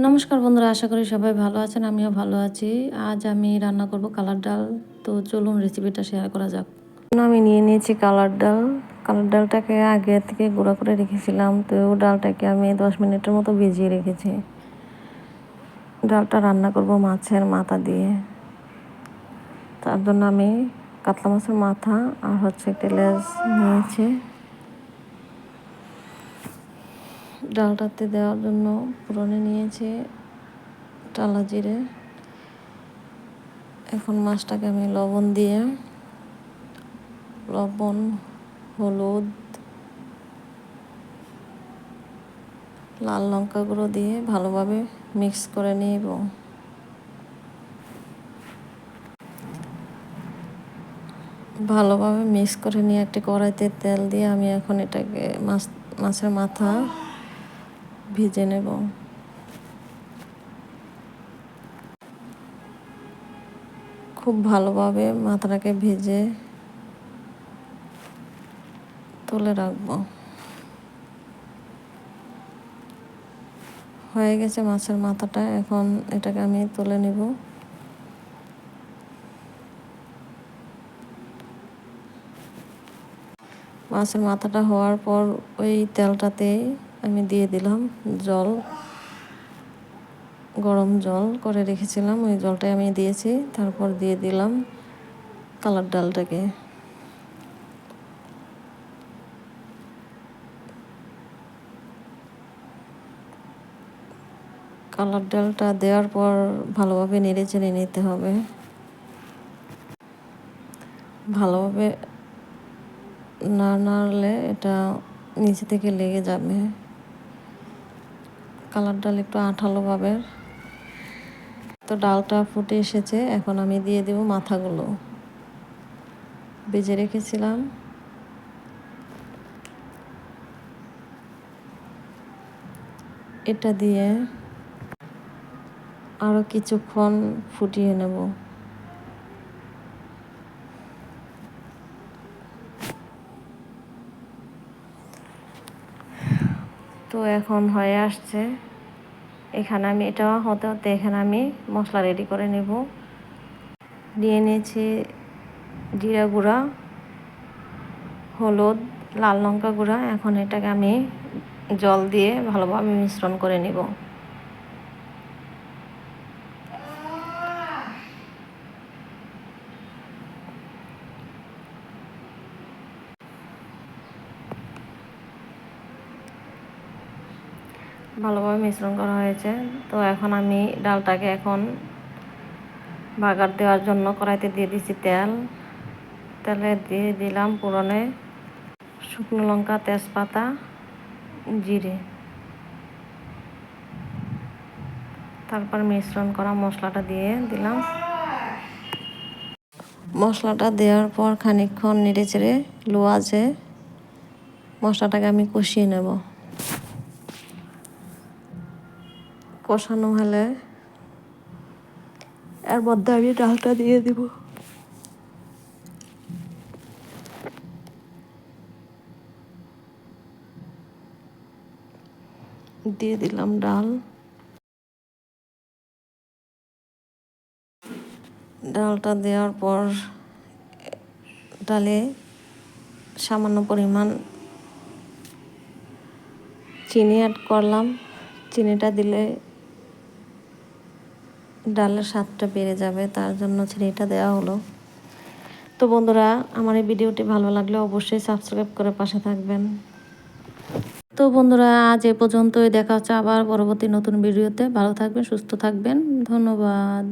নমস্কার বন্ধুরা, আশা করি সবাই ভালো আছেন। আমিও ভালো আছি। আজ আমি রান্না করব কালার ডাল। তো চলুন রেসিপিটা শেয়ার করা যাক। আমি নিয়ে নিয়েছি কালার ডাল। কালার ডালটাকে আগে থেকে গুঁড়া করে রেখেছিলাম। তো ডালটাকে আমি 10 মিনিটের মতো ভিজিয়ে রেখেছি। ডালটা রান্না করব মাছের মাথা দিয়ে। তার জন্য আমি কাতলা মাছের মাথা আর একটা লেজ নিয়েছি। ডালটাতে দেওয়ার জন্য ফোড়নে নিয়েছি টালা জিরে। এখন মাছটাকে আমি লবণ, হলুদ, লাল লঙ্কা গুঁড়ো দিয়ে ভালোভাবে মিক্স করে নিব। ভালোভাবে মিক্স করে নিয়ে একটি কড়াইতে তেল দিয়ে আমি এখন এটাকে মাছের মাথা ভেজে নেব। খুব ভালোভাবে মাথাটাকে ভেজে তুলে রাখবো। হয়ে গেছে মাছের মাথাটা, এখন এটাকে আমি তুলে নেব। মাছের মাথাটা হওয়ার পর ওই তেলটাতে আমি দিয়ে দিলাম গরম জল করে রেখেছিলাম, ওই জলটাই আমি দিয়েছি। তারপর দিয়ে দিলাম কালার ডালটাকে। কালার ডালটা দেওয়ার পর ভালোভাবে নেড়ে চেড়ে নিতে হবে। ভালোভাবে না নাড়লে এটা নিচে থেকে লেগে যাবে। কালার ডাল একটু আঠালো ভাবের। তো ডালটা ফুটে এসেছে, এখন আমি দিয়ে দেব মাথাগুলো ভেজে রেখেছিলাম। এটা দিয়ে আরও কিছুক্ষণ ফুটিয়ে নেব। তো এখন হয়ে আসছে। এখানে আমি এটা হতে হতে এখানে আমি মশলা রেডি করে নেব। নিয়ে নিয়েছি জিরা গুঁড়া, হলুদ, লাল লঙ্কা গুঁড়া। এখন এটাকে আমি জল দিয়ে ভালোভাবে মিশ্রণ করে নেব। ভালোভাবে মিশ্রণ করা হয়েছে। তো এখন আমি ডালটাকে বাগার দেওয়ার জন্য কড়াইতে দিয়ে দিচ্ছি তেলে দিয়ে দিলাম ফোড়নে শুকনো লঙ্কা, তেজপাতা, জিরে। তারপর মিশ্রণ করা মশলাটা দিয়ে দিলাম। মশলাটা দেওয়ার পর খানিকক্ষণ নেড়ে চেড়ে লো আঁচে মশলাটাকে আমি কষিয়ে নেব। কষানো হলে এর মধ্যে আমি ডালটা দিয়ে দিব। দিয়ে দিলাম ডালটা দেওয়ার পর ডালে সামান্য পরিমাণ চিনি অ্যাড করলাম। চিনিটা দিলে ডালের স্বাদটা বেড়ে যাবে, তার জন্য চিনিটা দেওয়া হলো। তো বন্ধুরা, আমার এই ভিডিওটি ভালো লাগলে অবশ্যই সাবস্ক্রাইব করে পাশে থাকবেন। তো বন্ধুরা, আজ এ পর্যন্তই। দেখা হচ্ছে আবার পরবর্তী নতুন ভিডিওতে। ভালো থাকবেন, সুস্থ থাকবেন। ধন্যবাদ।